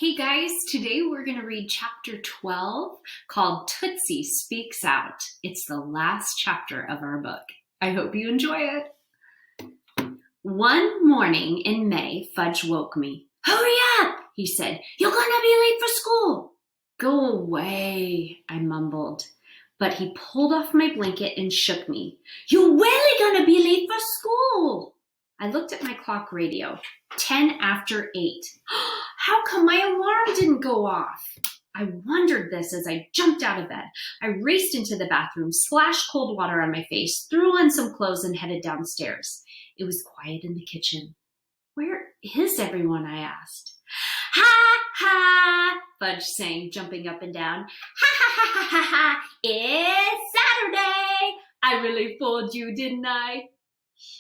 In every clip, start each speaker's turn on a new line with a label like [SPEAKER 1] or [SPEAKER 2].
[SPEAKER 1] Hey guys, today we're going to read chapter 12 called Tootsie Speaks Out. It's the last chapter of our book. I hope you enjoy it. One morning in May, Fudge woke me. "Hurry up," he said. "You're going to be late for school." "Go away," I mumbled. But he pulled off my blanket and shook me. "You're really going to be late for school." I looked at my clock radio. 10 after 8. How come my alarm didn't go off? I wondered this as I jumped out of bed. I raced into the bathroom, splashed cold water on my face, threw on some clothes, and headed downstairs. It was quiet in the kitchen. "Where is everyone?" I asked. "Ha, ha," Fudge sang, jumping up and down. "Ha, ha, ha, ha, ha, ha. It's Saturday. I really fooled you, didn't I?"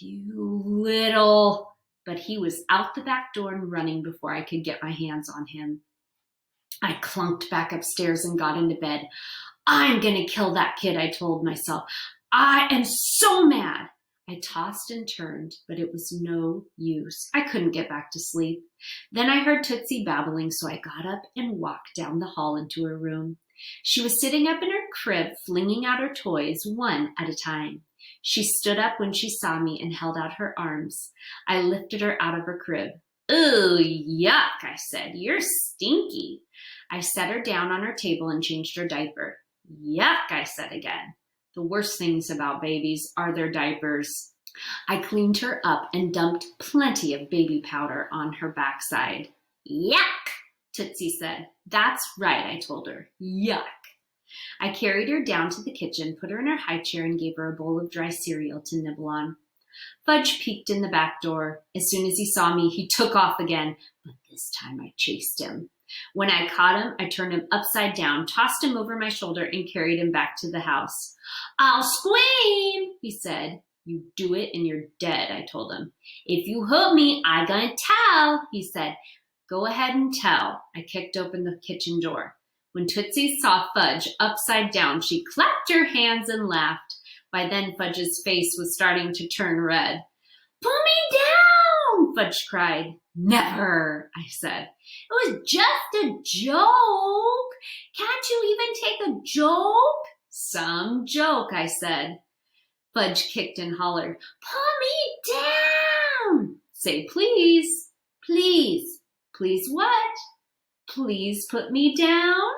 [SPEAKER 1] "You little..." But he was out the back door and running before I could get my hands on him. I clunked back upstairs and got into bed. "I'm going to kill that kid," I told myself. "I am so mad." I tossed and turned, but it was no use. I couldn't get back to sleep. Then I heard Tootsie babbling, so I got up and walked down the hall into her room. She was sitting up in her crib, flinging out her toys one at a time. She stood up when she saw me and held out her arms. I lifted her out of her crib. "Ooh, yuck," I said. "You're stinky." I set her down on her table and changed her diaper. "Yuck," I said again. The worst things about babies are their diapers. I cleaned her up and dumped plenty of baby powder on her backside. "Yuck," Tootsie said. "That's right," I told her. "Yuck." I carried her down to the kitchen, put her in her high chair, and gave her a bowl of dry cereal to nibble on. Fudge peeked in the back door. As soon as he saw me, he took off again, but this time I chased him. When I caught him, I turned him upside down, tossed him over my shoulder, and carried him back to the house. "I'll scream," he said. "You do it and you're dead," I told him. "If you hurt me, I gonna tell," he said. "Go ahead and tell." I kicked open the kitchen door. When Tootsie saw Fudge upside down, she clapped her hands and laughed. By then, Fudge's face was starting to turn red. "Pull me down," Fudge cried. "Never," I said. "It was just a joke. Can't you even take a joke?" "Some joke," I said. Fudge kicked and hollered, "Pull me down." "Say please." "Please." "Please what?" "Please put me down."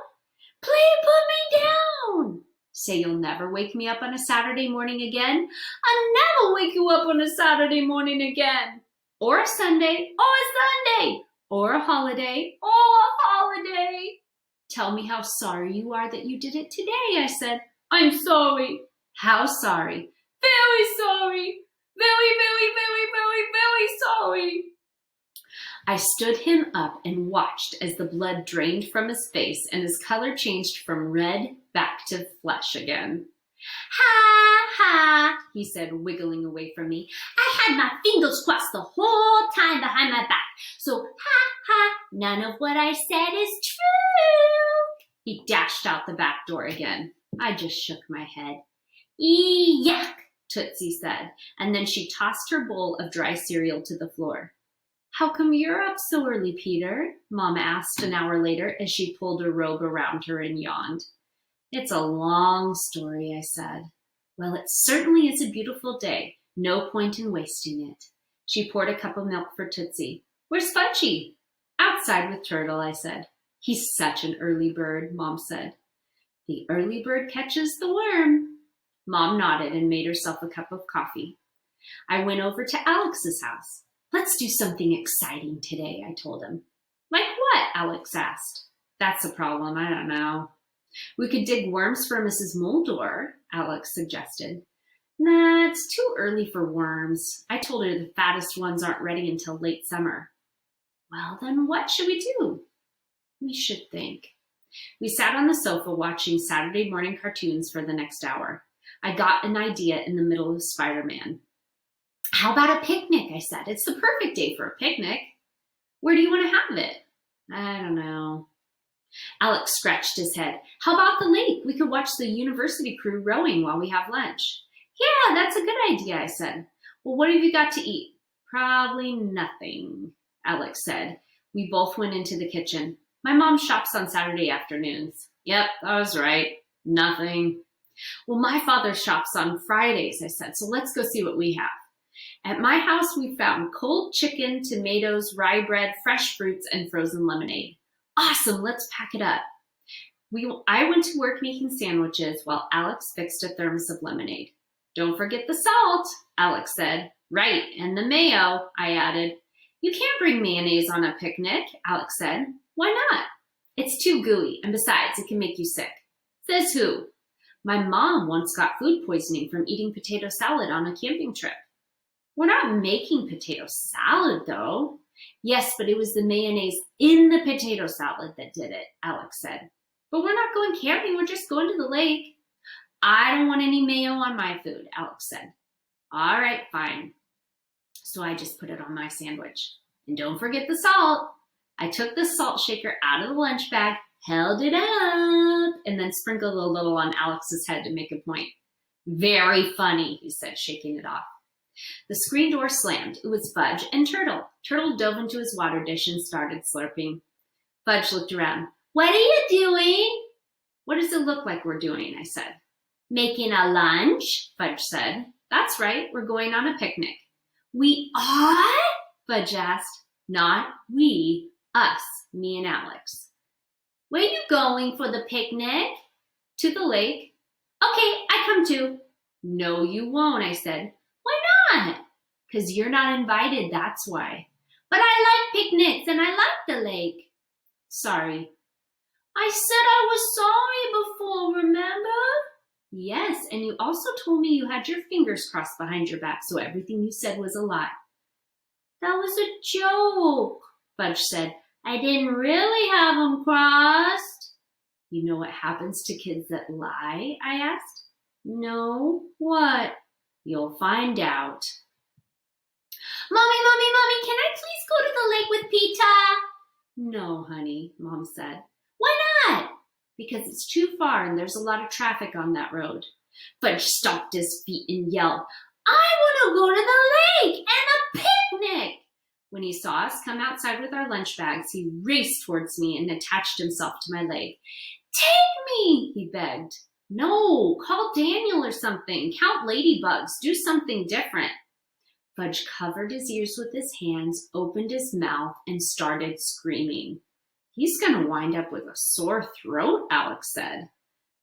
[SPEAKER 1] "Please put me down." "Say you'll never wake me up on a Saturday morning again." "I'll never wake you up on a Saturday morning again." "Or a Sunday, or a Sunday, or a holiday, or a holiday." "Tell me how sorry you are that you did it today," I said. "I'm sorry." "How sorry?" "Very sorry. Very, very, very, very, very sorry." I stood him up and watched as the blood drained from his face and his color changed from red back to flesh again. "Ha, ha," he said, wiggling away from me. "I had my fingers crossed the whole time behind my back. So, ha, ha, none of what I said is true." He dashed out the back door again. I just shook my head. "Yuck," Tootsie said, and then she tossed her bowl of dry cereal to the floor. "How come you're up so early, Peter?" Mama asked an hour later as she pulled her robe around her and yawned. "It's a long story," I said. "Well, it certainly is a beautiful day. No point in wasting it." She poured a cup of milk for Tootsie. "Where's Fudgy?" "Outside with Turtle," I said. "He's such an early bird," Mom said. "The early bird catches the worm." Mom nodded and made herself a cup of coffee. I went over to Alex's house. "Let's do something exciting today," I told him. "Like what?" Alex asked. "That's the problem. I don't know." "We could dig worms for Mrs. Moldor," Alex suggested. "Nah, it's too early for worms. I told her the fattest ones aren't ready until late summer." "Well, then what should we do?" "We should think." We sat on the sofa watching Saturday morning cartoons for the next hour. I got an idea in the middle of Spider-Man. "How about a picnic?" I said. "It's the perfect day for a picnic." "Where do you want to have it?" "I don't know." Alex scratched his head. "How about the lake? We could watch the university crew rowing while we have lunch." "Yeah, that's a good idea," I said. "Well, what have you got to eat?" "Probably nothing," Alex said. We both went into the kitchen. My mom shops on Saturday afternoons. Yep, I was right. Nothing. Well, my father shops on Fridays, I said, so let's go see what we have. At my house, we found cold chicken, tomatoes, rye bread, fresh fruits, and frozen lemonade. Awesome, let's pack it up. I went to work making sandwiches while Alex fixed a thermos of lemonade. Don't forget the salt, Alex said. Right, and the mayo, I added. You can't bring mayonnaise on a picnic, Alex said. Why not? It's too gooey, and besides, it can make you sick. Says who? My mom once got food poisoning from eating potato salad on a camping trip. We're not making potato salad, though. Yes, but it was the mayonnaise in the potato salad that did it, Alex said. But we're not going camping, we're just going to the lake. I don't want any mayo on my food, Alex said. All right, fine. So I just put it on my sandwich. And don't forget the salt. I took the salt shaker out of the lunch bag, held it up, and then sprinkled a little on Alex's head to make a point. Very funny, he said, shaking it off. The screen door slammed. It was Fudge and Turtle. Turtle dove into his water dish and started slurping. Fudge looked around. What are you doing? What does it look like we're doing? I said. Making a lunch, Fudge said. That's right, we're going on a picnic. We are? Fudge asked. Not we, us, me and Alex. Where you going for the picnic? To the lake. Okay, I come too. No, you won't, I said. Why not? Because you're not invited, that's why. But I like picnics and I like the lake. Sorry. I said I was sorry before, remember? Yes, and you also told me you had your fingers crossed behind your back, so everything you said was a lie. That was a joke, Fudge said. I didn't really have them crossed. You know what happens to kids that lie? I asked. No, what? You'll find out. Mommy, can I please go to the lake with Pita? No, honey, Mom said. Why not? Because it's too far and there's a lot of traffic on that road. Fudge stomped his feet and yelled, I want to go to the lake and a picnic. When he saw us come outside with our lunch bags, he raced towards me and attached himself to my leg. Take me, he begged. No, call Daniel or something. Count ladybugs. Do something different. Fudge covered his ears with his hands, opened his mouth, and started screaming. He's going to wind up with a sore throat, Alex said.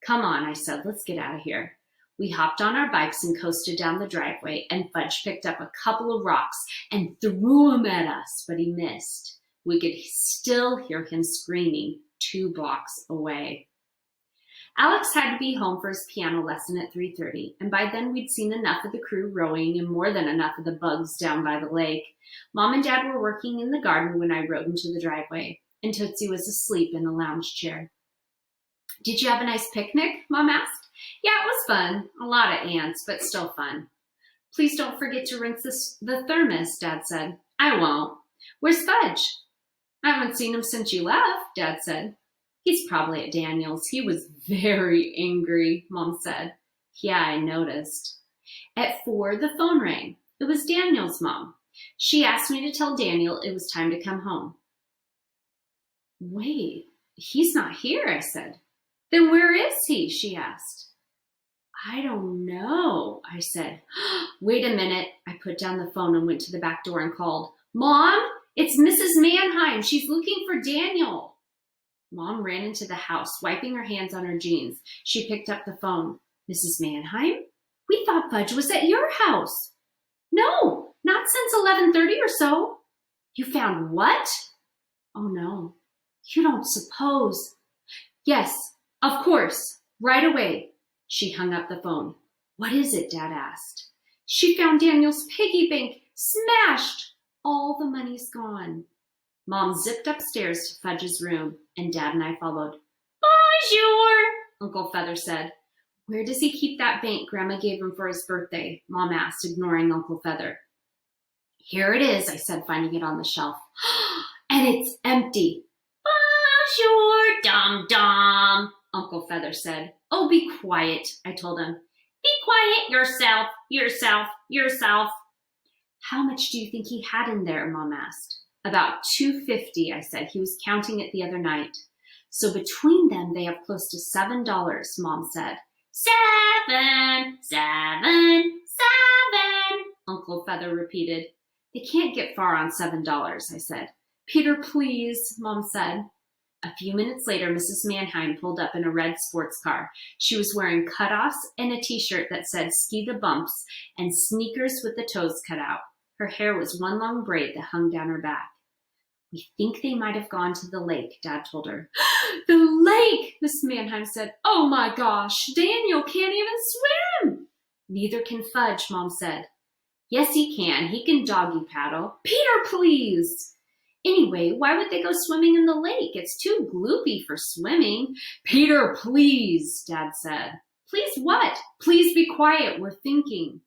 [SPEAKER 1] Come on, I said, let's get out of here. We hopped on our bikes and coasted down the driveway, and Fudge picked up a couple of rocks and threw them at us, but he missed. We could still hear him screaming 2 blocks away. Alex had to be home for his piano lesson at 3:30, and by then we'd seen enough of the crew rowing and more than enough of the bugs down by the lake. Mom and Dad were working in the garden when I rode into the driveway, and Tootsie was asleep in a lounge chair. Did you have a nice picnic? Mom asked. Yeah, it was fun. A lot of ants, but still fun. Please don't forget to rinse the thermos, Dad said. I won't. Where's Fudge? I haven't seen him since you left, Dad said. He's probably at Daniel's. He was very angry, Mom said. Yeah, I noticed. At 4, the phone rang. It was Daniel's mom. She asked me to tell Daniel it was time to come home. Wait, he's not here, I said. Then where is he? She asked. I don't know, I said. Wait a minute. I put down the phone and went to the back door and called. Mom, it's Mrs. Mannheim. She's looking for Daniel. Mom ran into the house, wiping her hands on her jeans. She picked up the phone. Mrs. Mannheim? We thought Fudge was at your house. No, not since 11:30 or so. You found what? Oh, no. You don't suppose. Yes, of course. Right away. She hung up the phone. What is it? Dad asked. She found Daniel's piggy bank smashed. All the money's gone. Mom zipped upstairs to Fudge's room, and Dad and I followed. Bonjour, Uncle Feather said. Where does he keep that bank Grandma gave him for his birthday? Mom asked, ignoring Uncle Feather. Here it is, I said, finding it on the shelf. And it's empty. Bonjour, dum-dum, Uncle Feather said. Oh, be quiet, I told him. Be quiet, yourself. How much do you think he had in there? Mom asked. About $2.50, I said. He was counting it the other night. So between them, they have close to $7, Mom said. Seven, seven, seven, Uncle Feather repeated. They can't get far on $7, I said. Peter, please, Mom said. A few minutes later, Mrs. Mannheim pulled up in a red sports car. She was wearing cutoffs and a t-shirt that said Ski the Bumps and sneakers with the toes cut out. Her hair was one long braid that hung down her back. We think they might have gone to the lake, Dad told her. The lake, Miss Mannheim said. Oh my gosh, Daniel can't even swim. Neither can Fudge, Mom said. Yes, he can. He can doggy paddle. Peter, please. Anyway, why would they go swimming in the lake? It's too gloopy for swimming. Peter, please, Dad said. Please what? Please be quiet. We're thinking.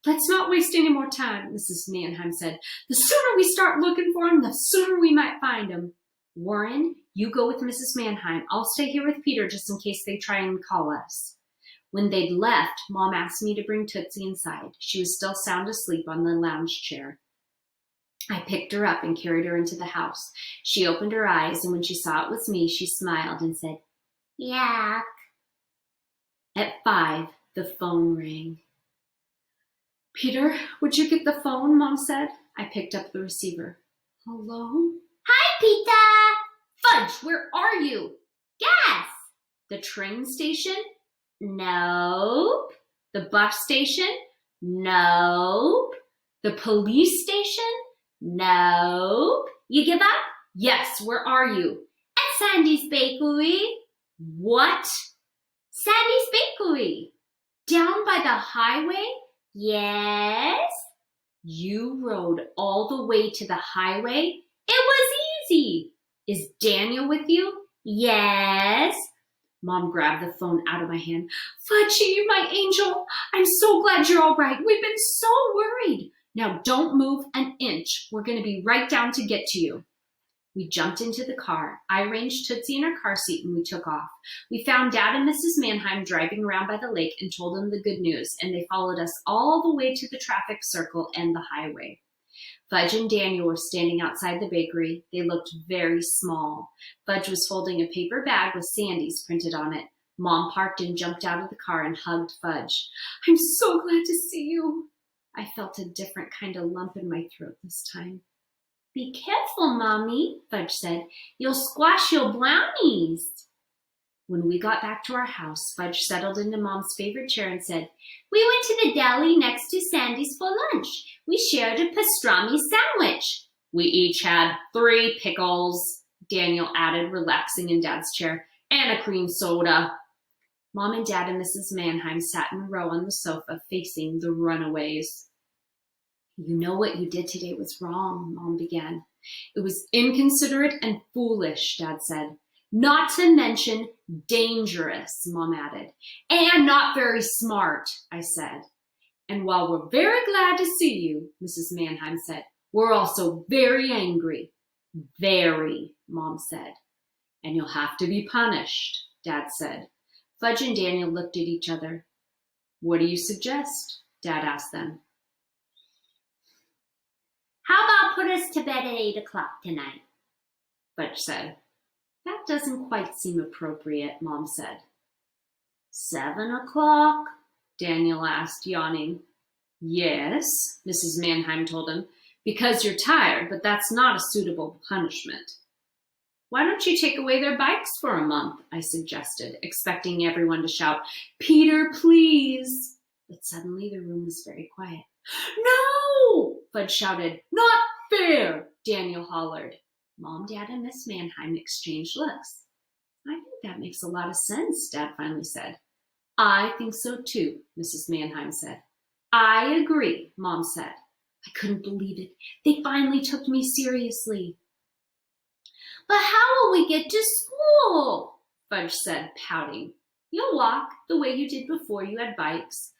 [SPEAKER 1] Let's not waste any more time, Mrs. Mannheim said. The sooner we start looking for him, the sooner we might find him. Warren, you go with Mrs. Mannheim. I'll stay here with Peter just in case they try and call us. When they'd left, Mom asked me to bring Tootsie inside. She was still sound asleep on the lounge chair. I picked her up and carried her into the house. She opened her eyes, and when she saw it was me, she smiled and said, Yuck. At 5, the phone rang. Peter, would you get the phone? Mom said. I picked up the receiver. Hello? Hi, Peter! Fudge, where are you? Guess. The train station? Nope. The bus station? Nope. The police station? Nope. You give up? Yes, where are you? At Sandy's Bakery. What? Sandy's Bakery. Down by the highway? Yes. You rode all the way to the highway? It was easy. Is Daniel with you? Yes. Mom grabbed the phone out of my hand. Fudgy, my angel, I'm so glad you're all right. We've been so worried. Now don't move an inch. We're going to be right down to get to you. We jumped into the car. I arranged Tootsie in her car seat and we took off. We found Dad and Mrs. Mannheim driving around by the lake and told them the good news, and they followed us all the way to the traffic circle and the highway. Fudge and Daniel were standing outside the bakery. They looked very small. Fudge was holding a paper bag with Sandy's printed on it. Mom parked and jumped out of the car and hugged Fudge. I'm so glad to see you. I felt a different kind of lump in my throat this time. Be careful, Mommy, Fudge said. You'll squash your brownies. When we got back to our house, Fudge settled into Mom's favorite chair and said, We went to the deli next to Sandy's for lunch. We shared a pastrami sandwich. We each had 3 pickles, Daniel added, relaxing in Dad's chair, and a cream soda. Mom and Dad and Mrs. Mannheim sat in a row on the sofa facing the runaways. You know what you did today was wrong, Mom began. It was inconsiderate and foolish, Dad said. Not to mention dangerous, Mom added. And not very smart, I said. And while we're very glad to see you, Mrs. Mannheim said, we're also very angry. Very, Mom said. And you'll have to be punished, Dad said. Fudge and Daniel looked at each other. What do you suggest? Dad asked them. How about put us to bed at 8 o'clock tonight? Fudge said. That doesn't quite seem appropriate, Mom said. 7 o'clock? Daniel asked, yawning. Yes, Mrs. Mannheim told him, because you're tired, but that's not a suitable punishment. Why don't you take away their bikes for a month? I suggested, expecting everyone to shout, Peter, please. But suddenly the room was very quiet. No! Fudge shouted. Not fair! Daniel hollered. Mom, Dad, and Miss Mannheim exchanged looks. I think that makes a lot of sense, Dad finally said. I think so too, Mrs. Mannheim said. I agree, Mom said. I couldn't believe it. They finally took me seriously. But how will we get to school? Fudge said, pouting. You'll walk the way you did before you had bikes.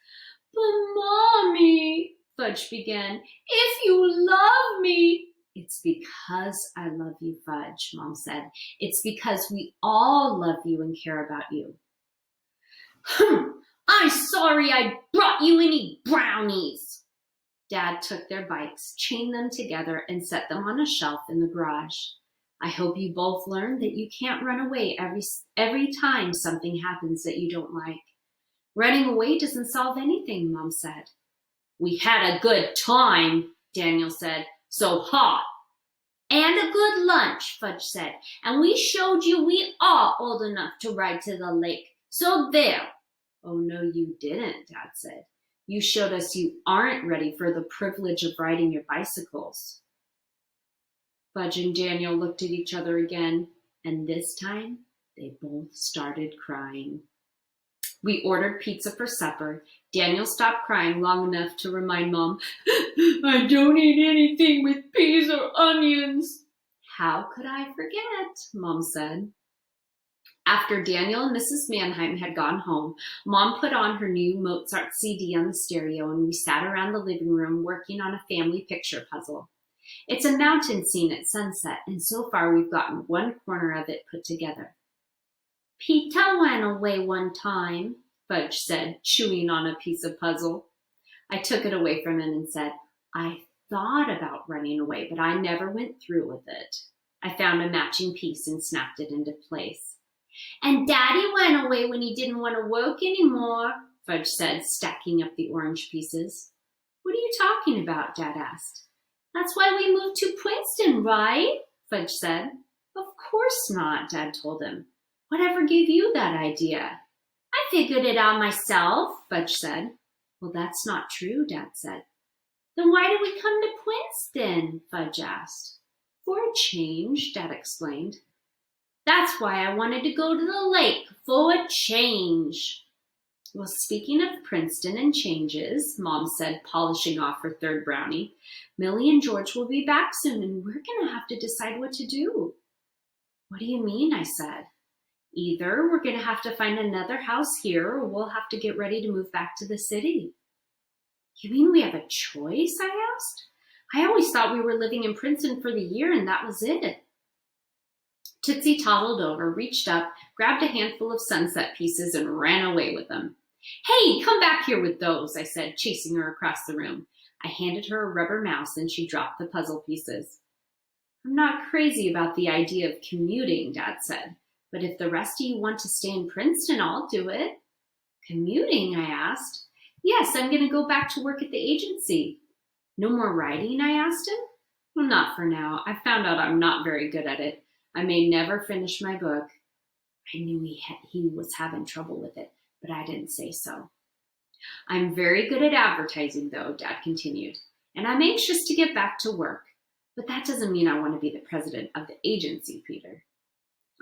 [SPEAKER 1] But Mommy, Fudge began, if you love me. It's because I love you, Fudge, Mom said. It's because we all love you and care about you. I'm sorry I brought you any brownies. Dad took their bikes, chained them together, and set them on a shelf in the garage. I hope you both learned that you can't run away every time something happens that you don't like. Running away doesn't solve anything, Mom said. We had a good time, Daniel said. So hot. And a good lunch, Fudge said. And we showed you we are old enough to ride to the lake. So there. Oh, no, you didn't, Dad said. You showed us you aren't ready for the privilege of riding your bicycles. Fudge and Daniel looked at each other again, and this time they both started crying. We ordered pizza for supper. Daniel stopped crying long enough to remind Mom, I don't eat anything with peas or onions. How could I forget? Mom said. After Daniel and Mrs. Mannheim had gone home, Mom put on her new Mozart CD on the stereo, and we sat around the living room working on a family picture puzzle. It's a mountain scene at sunset, and so far we've gotten one corner of it put together. Peter went away one time, Fudge said, chewing on a piece of puzzle. I took it away from him and said, I thought about running away, but I never went through with it. I found a matching piece and snapped it into place. And Daddy went away when he didn't want to work anymore, Fudge said, stacking up the orange pieces. What are you talking about? Dad asked. That's why we moved to Princeton, right? Fudge said. Of course not, Dad told him. Whatever gave you that idea? I figured it out myself, Fudge said. Well, that's not true, Dad said. Then why did we come to Princeton? Fudge asked. For a change, Dad explained. That's why I wanted to go to the lake, for a change. Well, speaking of Princeton and changes, Mom said, polishing off her third brownie, Millie and George will be back soon, and we're going to have to decide what to do. What do you mean? I said. Either we're going to have to find another house here, or we'll have to get ready to move back to the city. You mean we have a choice? I asked. I always thought we were living in Princeton for the year, and that was it. Tootsie toddled over, reached up, grabbed a handful of sunset pieces, and ran away with them. Hey, come back here with those, I said, chasing her across the room. I handed her a rubber mouse, and she dropped the puzzle pieces. I'm not crazy about the idea of commuting, Dad said. But if the rest of you want to stay in Princeton, I'll do it. Commuting, I asked. Yes, I'm going to go back to work at the agency. No more writing, I asked him. Well, not for now. I found out I'm not very good at it. I may never finish my book. I knew he was having trouble with it, but I didn't say so. I'm very good at advertising, though, Dad continued, and I'm anxious to get back to work. But that doesn't mean I want to be the president of the agency, Peter.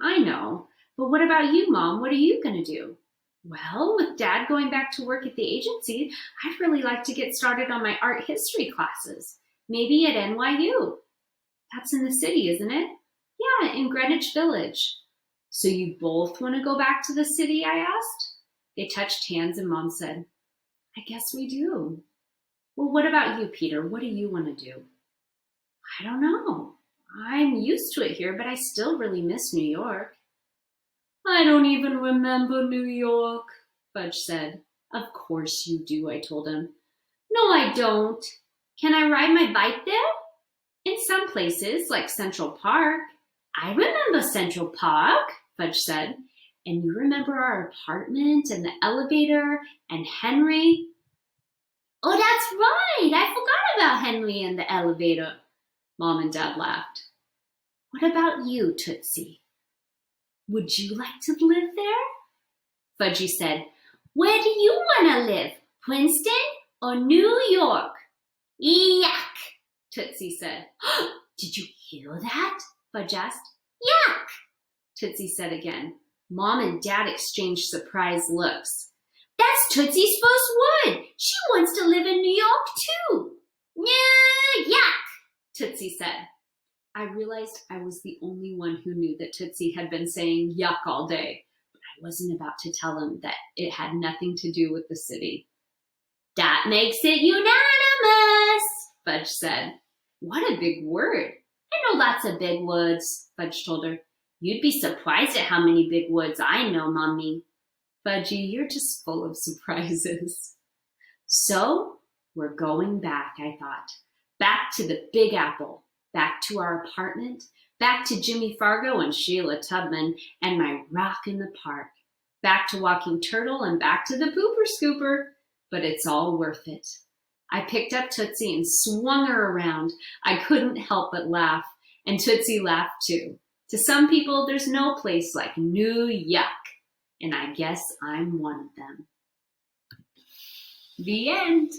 [SPEAKER 1] I know, but what about you, Mom? What are you going to do? Well, with Dad going back to work at the agency, I'd really like to get started on my art history classes, maybe at NYU. That's in the city, isn't it? Yeah, in Greenwich Village. So you both want to go back to the city, I asked. They touched hands and Mom said, I guess we do. Well, what about you, Peter? What do you want to do? I don't know. I'm used to it here, but I still really miss New York. I don't even remember New York, Fudge said. Of course you do, I told him. No, I don't. Can I ride my bike there? In some places, like Central Park. I remember Central Park, Fudge said. And you remember our apartment and the elevator and Henry? Oh, that's right. I forgot about Henry and the elevator. Mom and Dad laughed. What about you, Tootsie? Would you like to live there? Fudgy said, Where do you want to live? Princeton or New York? Yuck, Tootsie said. Did you hear that? Fudge asked. Yuck, Tootsie said again. Mom and Dad exchanged surprised looks. That's Tootsie's first word. She wants to live in New York too. Yuck, Tootsie said. I realized I was the only one who knew that Tootsie had been saying yuck all day, but I wasn't about to tell him that it had nothing to do with the city. That makes it unanimous, Fudge said. What a big word. I know lots of big words, Fudge told her. You'd be surprised at how many big words I know, Mommy. Fudgy, you're just full of surprises. So, We're going back, I thought. Back to the Big Apple. Back to our apartment. Back to Jimmy Fargo and Sheila Tubman and my rock in the park. Back to Walking Turtle and back to the Pooper Scooper. But it's all worth it. I picked up Tootsie and swung her around. I couldn't help but laugh, and Tootsie laughed too. To some people, there's no place like New Yuck, and I guess I'm one of them. The end.